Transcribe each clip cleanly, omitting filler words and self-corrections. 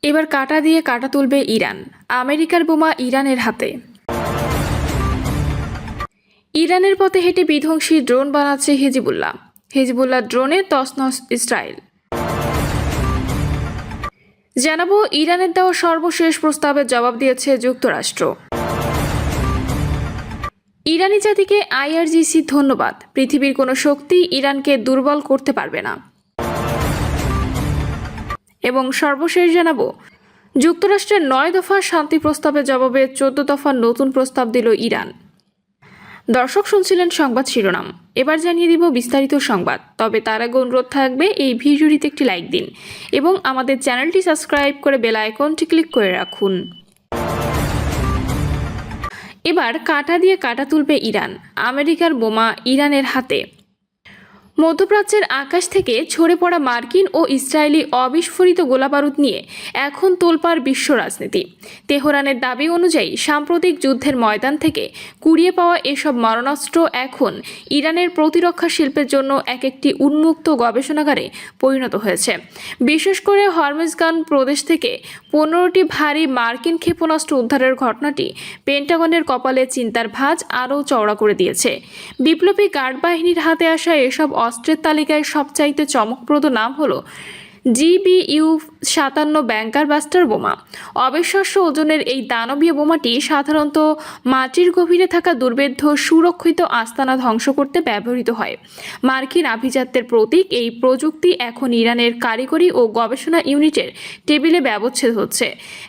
এবার কাঁটা দিয়ে কাঁটা তুলবে ইরান। আমেরিকার বোমা ইরানের হাতে। ইরানের পথে হেঁটে বিধ্বংসী ড্রোন বানাচ্ছে হিজবুল্লাহ ড্রোনে তছনছ ইসরায়েল। জানাবো ইরানের দেওয়া সর্বশেষ প্রস্তাবের জবাব দিয়েছে যুক্তরাষ্ট্র। ইরানি জাতিকে আইআরজিসি ধন্যবাদ, পৃথিবীর কোনো শক্তি ইরানকে দুর্বল করতে পারবে না। এবং সর্বশেষ জানাবো যুক্তরাষ্ট্রের 9 দফা শান্তি প্রস্তাবের জবাবে 14 দফার নতুন প্রস্তাব দিল ইরান। দর্শক শুনছিলেন সংবাদ শিরোনাম, এবার জানিয়ে দিব বিস্তারিত সংবাদ। তবে তার আগে অনুরোধ থাকবে এই ভিডিওটিতে একটি লাইক দিন এবং আমাদের চ্যানেলটি সাবস্ক্রাইব করে বেল আইকনটি ক্লিক করে রাখুন। এবার কাঁটা দিয়ে কাঁটা তুলবে ইরান, আমেরিকার বোমা ইরানের হাতে। মধ্যপ্রাচ্যের আকাশ থেকে ঝরে পড়া মার্কিন ও ইসরায়েলি অবিস্ফোরিত গোলাবারুদ নিয়ে এখন তোলপাড় বিশ্ব রাজনীতি। তেহরানের দাবি অনুযায়ী সাম্প্রতিক যুদ্ধের ময়দান থেকে কুড়িয়ে পাওয়া এসব মারণাস্ত্র এখন ইরানের প্রতিরক্ষা শিল্পের জন্য একটি উন্মুক্ত গবেষণাগারে পরিণত হয়েছে। বিশেষ করে হরমুজগান প্রদেশ থেকে 15টি ভারী মার্কিন ক্ষেপণাস্ত্র উদ্ধারের ঘটনাটি পেন্টাগনের কপালে চিন্তার ভাঁজ আরও চওড়া করে দিয়েছে। বিপ্লবী গার্ড বাহিনীর হাতে আসা এসব অস্ত্রের তালিকায় সবচাইতে চমকপ্রদ নাম হলো GBU-57 ব্যাংকার বাস্টার বোমা। অবিশ্বাস্য ওজনের এই দানবীয় বোমাটি সাধারণত মাটির গভীরে থাকা দুর্ভেদ্য সুরক্ষিত আস্তানা ধ্বংস করতে ব্যবহৃত হয়। মার্কিন আভিজাত্যের প্রতীক এই প্রযুক্তি এখন ইরানের কারিগরি ও গবেষণা ইউনিটের টেবিলে ব্যবচ্ছেদ হচ্ছে।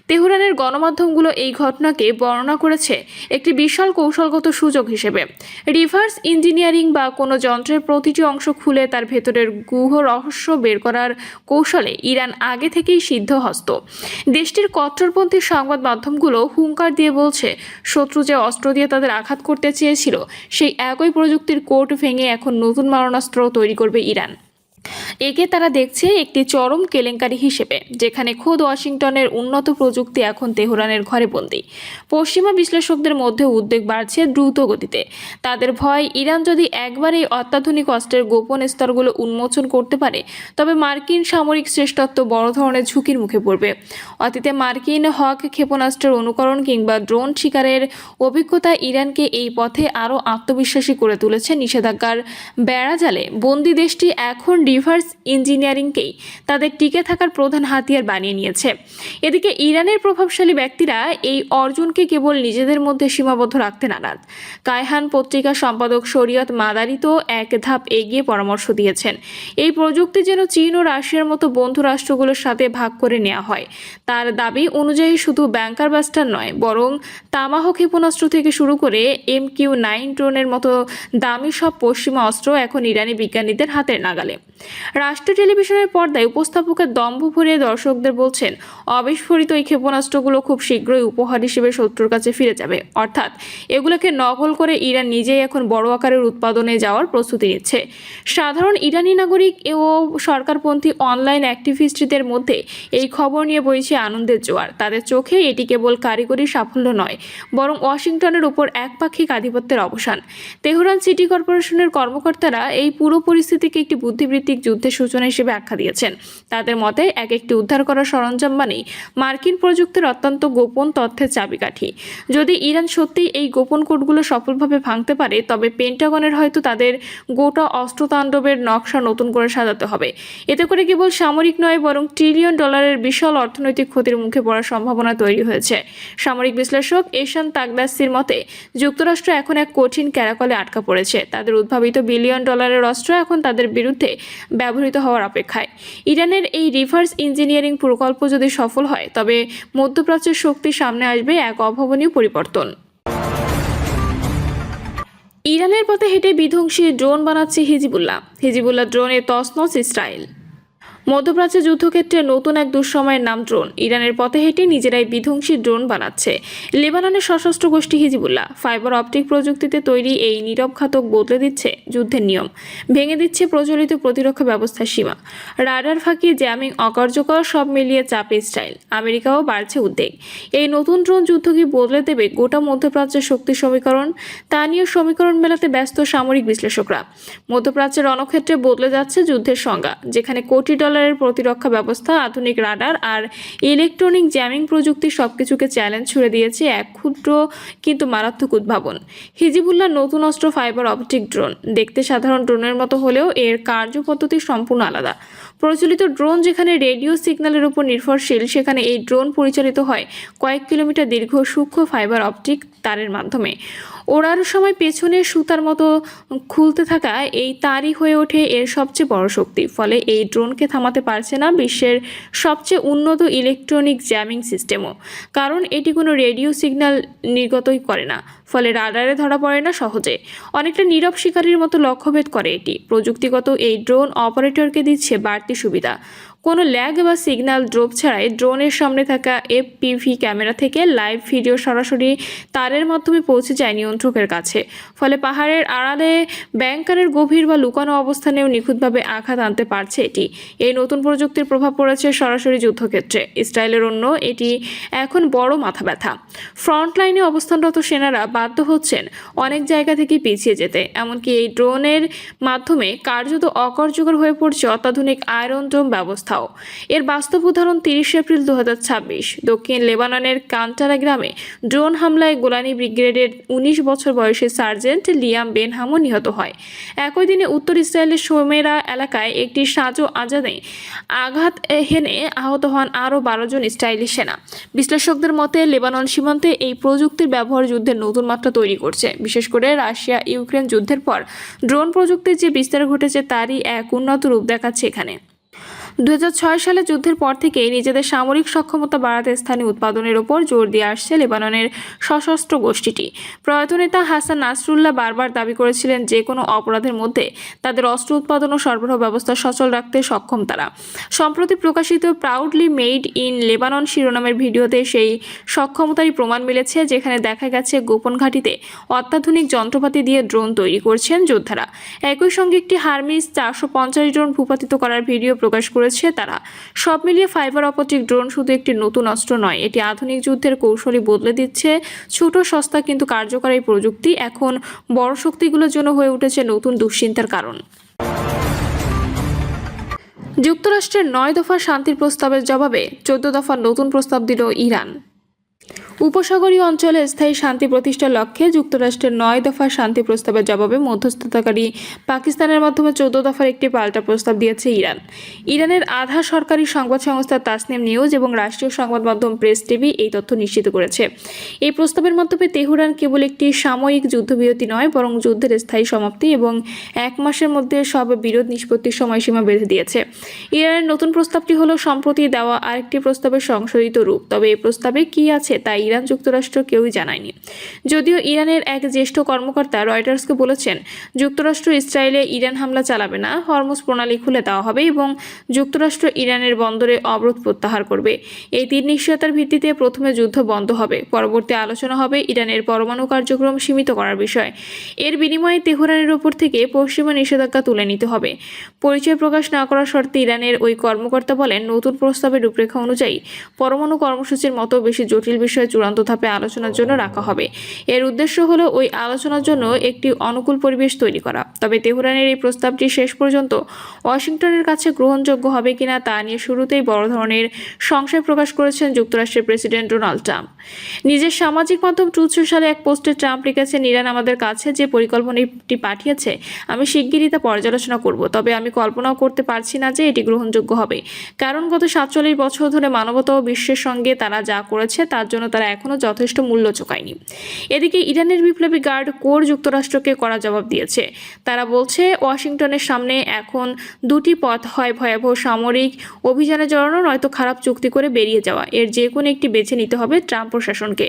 তেহরানের গণমাধ্যমগুলো এই ঘটনাকে বর্ণনা করেছে একটি বিশাল কৌশলগত সুযোগ হিসেবে। রিভার্স ইঞ্জিনিয়ারিং বা কোনো যন্ত্রের প্রতিটি অংশ খুলে তার ভেতরের গুহ রহস্য বের করার কৌশলে ইরান আগে থেকেই সিদ্ধহস্ত। দেশটির কট্টরপন্থী সংবাদ মাধ্যমগুলো হুঙ্কার দিয়ে বলছে, শত্রু যে অস্ত্র দিয়ে তাদের আঘাত করতে চেয়েছিল সেই একই প্রযুক্তির কোড ভেঙে এখন নতুন মারণাস্ত্র তৈরি করবে ইরান। একে তারা দেখছে একটি চরম কেলেঙ্কারি হিসেবে, যেখানে খোদ ওয়াশিংটনের উন্নত প্রযুক্তি এখন তেহরানের ঘরে বন্দী। পশ্চিমা বিশ্লেষকদের মধ্যে উদ্বেগ বাড়ছে দ্রুত গতিতে। তাদের ভয়, ইরান যদি একবার এই অত্যাধুনিক অস্ত্রের গোপন স্তরগুলো উন্মোচন করতে পারে তবে মার্কিন সামরিক শ্রেষ্ঠত্ব বড় ধরনের ঝুঁকির মুখে পড়বে। অতীতে মার্কিন হক ক্ষেপণাস্ত্রের অনুকরণ কিংবা ড্রোন শিকারের অভিজ্ঞতা ইরানকে এই পথে আরও আত্মবিশ্বাসী করে তুলেছে। নিষেধাজ্ঞার বেড়াজালে বন্দি দেশটি এখন রিভার্স ইঞ্জিনিয়ারিংকেই তাদের টিকে থাকার প্রধান হাতিয়ার বানিয়ে নিয়েছে। এদিকে ইরানের প্রভাবশালী ব্যক্তিরা এই অর্জনকে কেবল নিজেদের মধ্যে সীমাবদ্ধ রাখতে নারাজ। কায়হান পত্রিকার সম্পাদক শরিয়ত মাদারি তো এক ধাপ এগিয়ে পরামর্শ দিয়েছেন, এই প্রযুক্তি যেন চীন ও রাশিয়ার মতো বন্ধু রাষ্ট্রগুলোর সাথে ভাগ করে নেওয়া হয়। তার দাবি অনুযায়ী শুধু ব্যাংকার বাস্টার নয়, বরং তামাহ ক্ষেপণাস্ত্র থেকে শুরু করে MQ-9 ড্রোনের মতো দামি সব পশ্চিমা অস্ত্র এখন ইরানি বিজ্ঞানীদের হাতের নাগালে। রাষ্ট্রীয় টেলিভিশনের পর্দায় উপস্থাপকের দম্ভ ভরিয়ে দর্শকদের বলছেন, অবিস্ফোরিত এই ক্ষেপণাস্ত্রগুলো খুব শীঘ্রই উপহার হিসেবে শত্রুর কাছে ফিরে যাবে। অর্থাৎ এগুলোকে নকল করে ইরান নিজেই এখন বড় আকারের উৎপাদনে যাওয়ার প্রস্তুতি নিচ্ছে। সাধারণ ইরানি নাগরিক ও সরকারপন্থী অনলাইন অ্যাক্টিভিস্টদের মধ্যে এই খবর নিয়ে বইছে আনন্দের জোয়ার। তাদের চোখে এটি কেবল কারিগরি সাফল্য নয়, বরং ওয়াশিংটনের উপর একপাক্ষিক আধিপত্যের অবসান। তেহরান সিটি কর্পোরেশনের কর্মকর্তারা এই পুরো পরিস্থিতিকে একটি বুদ্ধিবৃত্তিক যুদ্ধের সূচনা হিসেবে আখ্যা দিয়েছেন। তাদের মতে একটি উদ্ধার করা সরঞ্জাম মানেই মার্কিন প্রযুক্তির অত্যন্ত গোপন তথ্যের চাবিকাঠি। যদি ইরান সত্যিই এই গোপন কোডগুলো সফলভাবে ভাঙতে পারে তবে পেন্টাগনের হয়তো তাদের গোটা অস্ত্রতাণ্ডবের নকশা নতুন করে সাজাতে হবে। এতে করে কেবল সামরিক নয়, বরং ট্রিলিয়ন ডলারের বিশাল অর্থনৈতিক ক্ষতির মুখে পড়ার সম্ভাবনা তৈরি হয়েছে। সামরিক বিশ্লেষক এশান তাগদাসির মতে যুক্তরাষ্ট্র এখন এক কঠিন ক্যারাকলে আটকা পড়েছে। তাদের উদ্ভাবিত বিলিয়ন ডলারের অস্ত্র এখন তাদের বিরুদ্ধে ব্যবহৃত হওয়ার অপেক্ষায়। ইরানের এই রিভার্স ইঞ্জিনিয়ারিং প্রকল্প যদি সফল হয় তবে মধ্যপ্রাচ্যের শক্তির সামনে আসবে এক অভাবনীয় পরিবর্তন। ইরানের পথে হেঁটে বিধ্বংসী ড্রোন বানাচ্ছে হিজবুল্লাহ ড্রোনে তছনছ ইসরায়েল। মধ্যপ্রাচ্যে যুদ্ধক্ষেত্রে নতুন এক দুঃসময়ের নাম ড্রোন। ইরানের পথে হেঁটে নিজেরাই বিধ্বংসী ড্রোন বানাচ্ছে লেবাননের সশস্ত্র গোষ্ঠী হিজবুল্লাহ। ফাইবার অপটিক প্রযুক্তিতে তৈরি এই নীরব ঘাতক বদলে দিচ্ছে যুদ্ধের নিয়ম, ভেঙে দিচ্ছে প্রচলিত প্রতিরক্ষা ব্যবস্থার সীমা। রাডার ফাঁকি, জ্যামিং অকার্যকর, সব মিলিয়ে চাপে ইসরায়েল। আমেরিকাও বাড়ছে উদ্বেগ। এই নতুন ড্রোন যুদ্ধ কি বদলে দেবে গোটা মধ্যপ্রাচ্যের শক্তি সমীকরণ? তা নিয়ে সমীকরণ মেলাতে ব্যস্ত সামরিক বিশ্লেষকরা। মধ্যপ্রাচ্যের রণক্ষেত্রে বদলে যাচ্ছে যুদ্ধের সংজ্ঞা, যেখানে কোটি ডলার কালারের প্রতিরক্ষা ব্যবস্থা, আধুনিক রাডার আর ইলেকট্রনিক জ্যামিং প্রযুক্তি সবকিছুকে চ্যালেঞ্জ ছুড়ে দিয়েছে এক ক্ষুদ্র কিন্তু মারাত্মক উদ্ভাবন। হিজিবুল্লাহর নতুন অস্ত্র ফাইবার অপটিক ড্রোন। দেখতে সাধারণ ড্রোনের মতো হলেও এর কার্যপদ্ধতি সম্পূর্ণ আলাদা। প্রচলিত ড্রোন যেখানে রেডিও সিগন্যালের উপর নির্ভরশীল, সেখানে এই ড্রোন পরিচালিত হয় কয়েক কিলোমিটার দীর্ঘ সূক্ষ্ম ফাইবার অপটিক তারের মাধ্যমে। ওড়ার সময় পেছনে সুতার মতো খুলতে থাকা এই তারই হয়ে ওঠে এর সবচেয়ে বড় শক্তি। ফলে এই ড্রোনকে থামাতে পারছে না বিশ্বের সবচেয়ে উন্নত ইলেকট্রনিক জ্যামিং সিস্টেমও, কারণ এটি কোনো রেডিও সিগন্যাল নির্গতই করে না। ফলে রাডারে ধরা পড়ে না সহজে। অনেকটা নীরব শিকারীর মতো লক্ষ্যভেদ করে এটি। প্রযুক্তিগত এই ড্রোন অপারেটরকে দিচ্ছে বাড়তি সুবিধা। কোনো ল্যাগ বা সিগন্যাল ড্রপ ছাড়াই ড্রোনের সামনে থাকা এফপিভি ক্যামেরা থেকে লাইভ ভিডিও সরাসরি তারের মাধ্যমে পৌঁছে যায় নিয়ন্ত্রকের কাছে। ফলে পাহাড়ের আড়ালে ব্যাংকারের গভীর বা লুকানো অবস্থানেও নিখুঁতভাবে আঘাত আনতে পারছে এটি। এই নতুন প্রযুক্তির প্রভাব পড়েছে সরাসরি যুদ্ধক্ষেত্রে। ইসরায়েলের অন্য এটি এখন বড় মাথা ব্যথা। ফ্রন্টলাইনে অবস্থানরত সেনারা বাধ্য হচ্ছেন অনেক জায়গা থেকে পিছিয়ে যেতে। এমনকি এই ড্রোনের মাধ্যমে কার্যত অকার্যকর হয়ে পড়ছে অত্যাধুনিক আয়রন ডোম ব্যবস্থা। এর বাস্তব উদাহরণ 30 এপ্রিল 2026 দক্ষিণ লেবাননের কান্টারা গ্রামে ড্রোন হামলায় গোলানি ব্রিগেডের 19 বছর বয়সী সার্জেন্ট লিয়াম বেনহামও নিহত হয়। একই দিনে উত্তর ইসরায়েলের সোমেরা এলাকায় একটি সাজো আজাদে আঘাত হেনে আহত হন আরও 12 জন ইসরায়েলি সেনা। বিশ্লেষকদের মতে লেবানন সীমান্তে এই প্রযুক্তির ব্যবহার যুদ্ধের নতুন মাত্রা তৈরি করছে। বিশেষ করে রাশিয়া ইউক্রেন যুদ্ধের পর ড্রোন প্রযুক্তির যে বিস্তার ঘটেছে তারই এক উন্নত রূপ দেখাচ্ছে এখানে। 2006 সালে যুদ্ধের পর থেকেই নিজেদের সামরিক সক্ষমতা বাড়াতে স্থানীয় উৎপাদনের ওপর জোর দিয়ে আসছে লেবাননের সশস্ত্র গোষ্ঠীটি। প্রয়াত নেতা হাসান নাসরুল্লাহ বারবার দাবি করেছিলেন যে কোনো অপরাধের মধ্যে তাদের অস্ত্র উৎপাদন ও সরবরাহ ব্যবস্থা সচল রাখতে সক্ষম তারা। সম্প্রতি প্রকাশিত প্রাউডলি মেড ইন লেবানন শিরোনামের ভিডিওতে সেই সক্ষমতারই প্রমাণ মিলেছে, যেখানে দেখা গেছে গোপন ঘাঁটিতে অত্যাধুনিক যন্ত্রপাতি দিয়ে ড্রোন তৈরি করছেন যোদ্ধারা। একই সঙ্গে একটি হারমিস 450 ড্রোন ভূপাতিত করার ভিডিও প্রকাশ করেছে তারা। সব মিলিয়ে ফাইবার অপটিক ড্রোন শুধু একটি নতুন অস্ত্র নয়, এটি আধুনিক যুদ্ধের কৌশলই বদলে দিচ্ছে। ছোট, সস্তা কিন্তু কার্যকর এই প্রযুক্তি এখন বড় শক্তিগুলোর জন্য হয়ে উঠেছে নতুন দুশ্চিন্তার কারণ। যুক্তরাষ্ট্রের 9 দফা শান্তির প্রস্তাবের জবাবে 14 দফার নতুন প্রস্তাব দিল ইরান। উপসাগরীয় অঞ্চলে স্থায়ী শান্তি প্রতিষ্ঠার লক্ষ্যে যুক্তরাষ্ট্রের 9 দফা শান্তি প্রস্তাবের জবাবে মধ্যস্থতাকারী পাকিস্তানের মাধ্যমে 14 দফার একটি পাল্টা প্রস্তাব দিয়েছে ইরান। ইরানের আধা সরকারি সংবাদ সংস্থা তাসনিম নিউজ এবং রাষ্ট্রীয় সংবাদ মাধ্যম প্রেস টিভি এই তথ্য নিশ্চিত করেছে। এই প্রস্তাবের মাধ্যমে তেহরান কেবল একটি সাময়িক যুদ্ধবিরতি নয়, বরং যুদ্ধের স্থায়ী সমাপ্তি এবং 1 মাসের মধ্যে সব বিরোধ নিষ্পত্তির সময়সীমা বেঁধে দিয়েছে। ইরানের নতুন প্রস্তাবটি হলো সম্প্রতি দেওয়া আরেকটি প্রস্তাবের সংশোধিত রূপ। তবে এই প্রস্তাবে কি আছে তা ইরান যুক্তরাষ্ট্র কেউই জানায়নি। যদিও ইরানের এক জ্যেষ্ঠ কর্মকর্তা রয়টার্সকে বলেছেন, যুক্তরাষ্ট্র ইসরায়েলে ইরান হামলা চালাবে না, হরমুজ প্রণালী খুলে দেওয়া হবে এবং যুক্তরাষ্ট্র ইরানের বন্দরে অবরোধ প্রত্যাহার করবে। এই 3 নিশ্চয়তার ভিত্তিতে প্রথমে যুদ্ধ বন্ধ হবে, পরবর্তী আলোচনা হবে ইরানের পরমাণু কার্যক্রম সীমিত করার বিষয়। এর বিনিময়ে তেহরানের উপর থেকে পশ্চিমা নিষেধাজ্ঞা তুলে নিতে হবে। পরিচয় প্রকাশ না করার শর্তে ইরানের ওই কর্মকর্তা বলেন, নতুন প্রস্তাবের রূপরেখা অনুযায়ী পরমাণু কর্মসূচির মতো বেশি জটিল বিষয়ে চূড়ান্ত ধাপে আলোচনার জন্য রাখা হবে। এর উদ্দেশ্য হলো ওই আলোচনার জন্য একটি অনুকূল পরিবেশ তৈরি করা। তবে তেহরানের এই প্রস্তাবটি শেষ পর্যন্ত ওয়াশিংটনের কাছে গ্রহণযোগ্য হবে কিনা তা নিয়ে শুরুতেই বড় ধরনের সংশয় প্রকাশ করেছেন যুক্তরাষ্ট্রের প্রেসিডেন্ট ডোনাল্ড ট্রাম্প। নিজের সামাজিক মাধ্যম ট্রুথ সোশ্যালে এক পোস্টে ট্রাম্প লিখেছেন, ইরান আমাদের কাছে যে পরিকল্পনাটি পাঠিয়েছে আমি শিগগিরই তা পর্যালোচনা করব। তবে আমি কল্পনাও করতে পারছি না যে এটি গ্রহণযোগ্য হবে, কারণ গত 47 বছর ধরে মানবতা ও বিশ্বের সঙ্গে তারা যা করেছে তার জন্য তারা এখনও যথেষ্ট মূল্য চোকায়নি। এদিকে ইরানের বিপ্লবী গার্ড কোর যুক্তরাষ্ট্রকে কড়া জবাব দিয়েছে। তারা বলছে, ওয়াশিংটনের সামনে এখন 2টি পথ, হয় ভয়াবহ সামরিক অভিযানে জড়ানো, নয়তো খারাপ চুক্তি করে বেরিয়ে যাওয়া। এর যে কোনো একটি বেছে নিতে হবে ট্রাম্প প্রশাসনকে।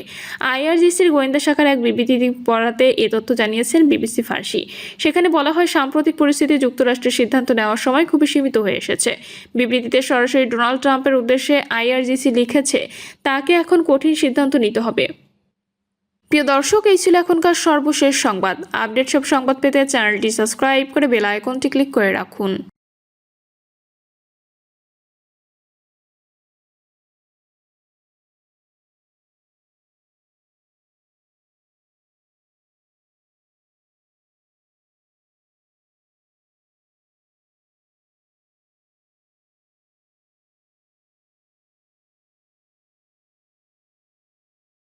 আইআরজিসির গোয়েন্দা শাখার এক বিবৃতি পড়াতে এ তথ্য জানিয়েছেন বিবিসি ফার্সি। সেখানে বলা হয়, সাম্প্রতিক পরিস্থিতি যুক্তরাষ্ট্রের সিদ্ধান্ত নেওয়ার সময় খুবই সীমিত হয়ে এসেছে। বিবৃতিতে সরাসরি ডোনাল্ড ট্রাম্পের উদ্দেশ্যে আইআরজিসি লিখেছে, তাকে এখন কঠিন সিদ্ধান্ত নিতে হবে। প্রিয় দর্শক, এই ছিল এখনকার সর্বশেষ সংবাদ। আপডেট সব সংবাদ পেতে চ্যানেলটি সাবস্ক্রাইব করে বেল আইকনটি ক্লিক করে রাখুন।